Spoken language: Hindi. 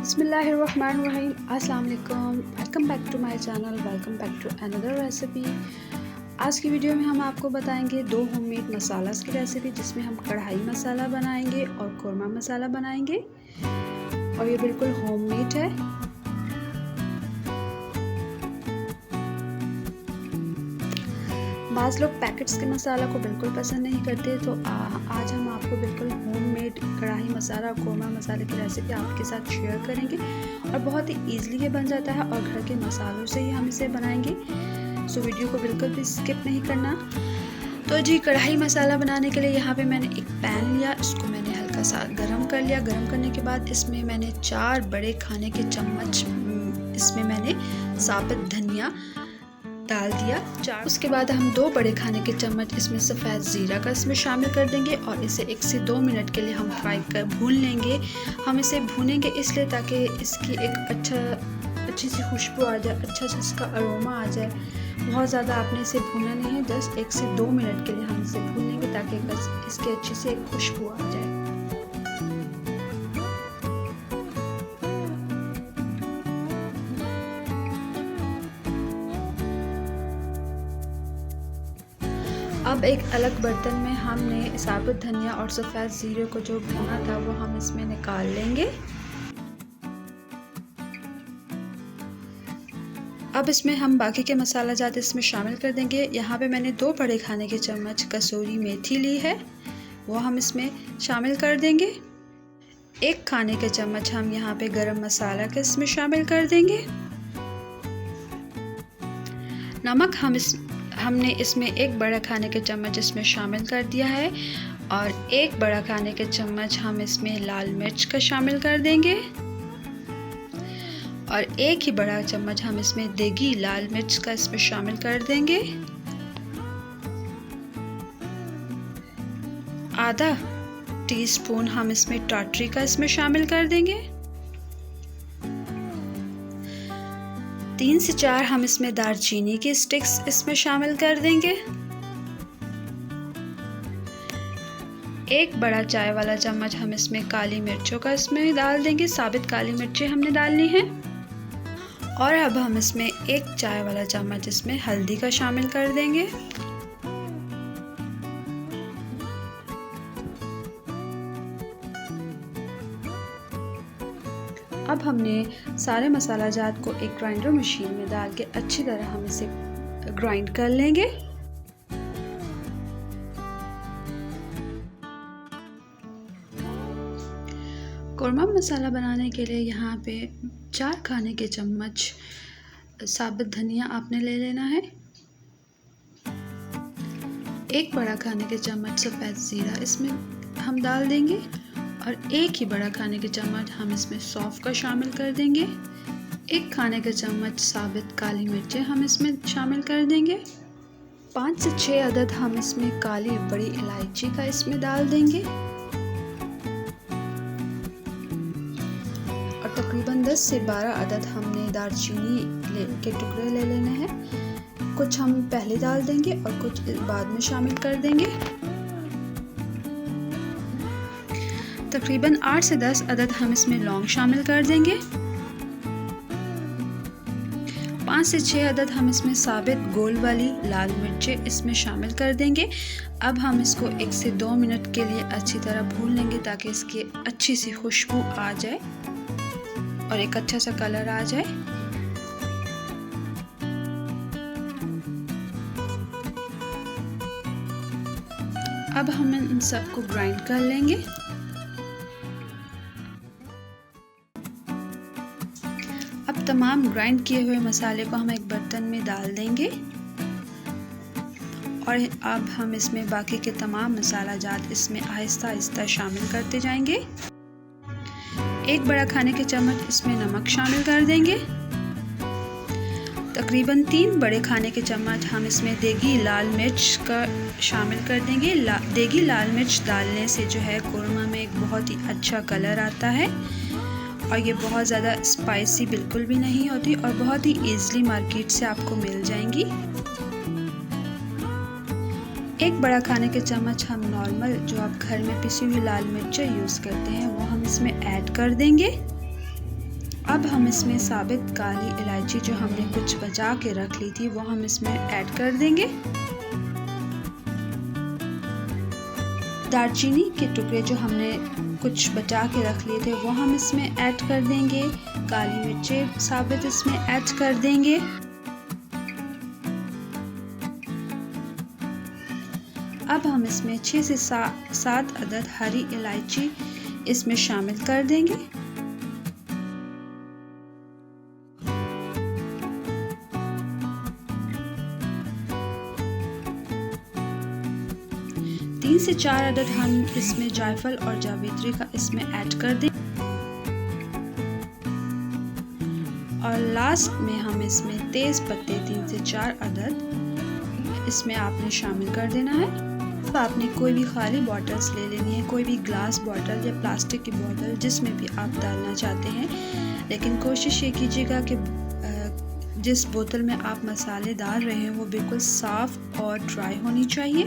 बिस्मिल्लाहिर्रहमानिर्रहीम। अस्सलाम वालेकुम, welcome back to my channel, welcome back to another recipe. आज की वीडियो में हम आपको बताएंगे दो होममेड मसालास की रेसिपी, जिसमें हम कढ़ाई मसाला बनाएंगे और कोरमा मसाला बनाएंगे और ये बिल्कुल होममेड है। बाज़ लोग पैकेट्स के मसाला को बिल्कुल पसंद नहीं करते, तो आज हम आपको बिल्कुल होममेड कढ़ाई मसाला और कोरमा मसाले की रेसिपी आपके साथ शेयर करेंगे और बहुत ही ईजिली ये बन जाता है और घर के मसालों से ही हम इसे बनाएंगे। सो वीडियो को बिल्कुल भी स्किप नहीं करना। तो जी, कढ़ाई मसाला बनाने के लिए यहाँ पे मैंने एक पैन लिया, इसको मैंने हल्का सा गरम कर लिया। गरम करने के बाद इसमें मैंने 4 बड़े खाने के चम्मच इसमें मैंने साबुत धनिया डाल दिया। उसके बाद हम 2 बड़े खाने के चम्मच इसमें सफ़ेद ज़ीरा का इसमें शामिल कर देंगे और इसे 1 से 2 मिनट के लिए हम फ्राई कर भून लेंगे। हम इसे भूनेंगे इसलिए ताकि इसकी एक अच्छी सी खुशबू आ जाए, अच्छा सा इसका अरोमा आ जाए। बहुत ज़्यादा आपने इसे भूनना नहीं है, जस्ट 1 से 2 मिनट के लिए हम इसे भून लेंगे ताकि बस इसकी अच्छी से एक खुशबू आ जाए। अब एक अलग बर्तन में हमने साबुत धनिया और सफ़ेद ज़ीरे को जो भुना था वो हम इसमें निकाल लेंगे। अब इसमें हम बाकी के मसाला जात इसमें शामिल कर देंगे। यहाँ पे मैंने 2 बड़े खाने के चम्मच कसूरी मेथी ली है, वो हम इसमें शामिल कर देंगे। 1 खाने के चम्मच हम यहाँ पे गरम मसाला का इसमें शामिल कर देंगे। नमक हमने इसमें 1 बड़ा खाने के चम्मच इसमें शामिल कर दिया है और 1 बड़ा खाने के चम्मच हम इसमें लाल मिर्च का शामिल कर देंगे और 1 ही बड़ा चम्मच हम इसमें देगी लाल मिर्च का इसमें शामिल कर देंगे। आधा टीस्पून हम इसमें टाटरी का इसमें शामिल कर देंगे। 3 से 4 हम इसमें दालचीनी की स्टिक्स इसमें शामिल कर देंगे। 1 बड़ा चाय वाला चम्मच हम इसमें काली मिर्चों का इसमें डाल देंगे, साबित काली मिर्चें हमने डालनी है। और अब हम इसमें 1 चाय वाला चम्मच इसमें हल्दी का शामिल कर देंगे। अब हमने सारे मसाला जात को एक ग्राइंडर मशीन में डाल के अच्छी तरह हम इसे ग्राइंड कर लेंगे। कोरमा मसाला बनाने के लिए यहाँ पे 4 खाने के चम्मच साबुत धनिया आपने ले लेना है। 1 बड़ा खाने के चम्मच सफ़ेद ज़ीरा इसमें हम डाल देंगे और 1 ही बड़ा खाने के चम्मच हम इसमें सौंफ का शामिल कर देंगे। 1 खाने का चम्मच साबित काली मिर्चें हम इसमें शामिल कर देंगे। 5 से 6 अदद हम इसमें काली बड़ी इलायची का इसमें डाल देंगे और तकरीबन 10 से 12 अदद हमने दालचीनी के टुकड़े ले लेने हैं। कुछ हम पहले डाल देंगे और कुछ बाद में शामिल कर देंगे। तकरीबन 8 से 10 अदद हम इसमें लौंग शामिल कर देंगे। 5 से 6 अदद हम इसमें साबित गोल वाली लाल मिर्चें इसमें शामिल कर देंगे। अब हम इसको 1 से 2 मिनट के लिए अच्छी तरह भून लेंगे ताकि इसकी अच्छी सी खुशबू आ जाए और एक अच्छा सा कलर आ जाए। अब हम इन सबको ग्राइंड कर लेंगे। अब तमाम ग्राइंड किए हुए मसाले को हम एक बर्तन में डाल देंगे और अब हम इसमें बाकी के तमाम मसाला जात इसमें आहिस्ता आहिस्ता शामिल करते जाएंगे। 1 बड़ा खाने के चम्मच इसमें नमक शामिल कर देंगे। तकरीबन 3 बड़े खाने के चम्मच हम इसमें देगी लाल मिर्च का शामिल कर देंगे। देगी लाल मिर्च डालने से जो है कोरमा में एक बहुत ही अच्छा कलर आता है और ये बहुत ज़्यादा स्पाइसी बिल्कुल भी नहीं होती और बहुत ही ईजिली मार्केट से आपको मिल जाएंगी। 1 बड़ा खाने के चम्मच हम नॉर्मल जो आप घर में पिसी हुई लाल मिर्चें यूज़ करते हैं वो हम इसमें ऐड कर देंगे। अब हम इसमें साबित काली इलायची जो हमने कुछ बचा के रख ली थी वो हम इसमें ऐड कर देंगे। दालचीनी के टुकड़े जो हमने कुछ बचा के रख लिए थे वो हम इसमें ऐड कर देंगे। काली मिर्चें साबित इसमें ऐड कर देंगे। अब हम इसमें 6 से 7 अदद हरी इलायची इसमें शामिल कर देंगे। तीन से 4 अदद हम इसमें जायफल और जावित्री का इसमें ऐड कर दें और लास्ट में हम इसमें तेज पत्ते 3 से 4 अदद इसमें आपने शामिल कर देना है। अब आपने कोई भी खाली बॉटल्स ले लेनी है, कोई भी ग्लास बॉटल या प्लास्टिक की बॉटल जिसमें भी आप डालना चाहते हैं, लेकिन कोशिश ये कीजिएगा कि जिस बोतल में आप मसाले डाल रहे हैं वो बिल्कुल साफ़ और ड्राई होनी चाहिए।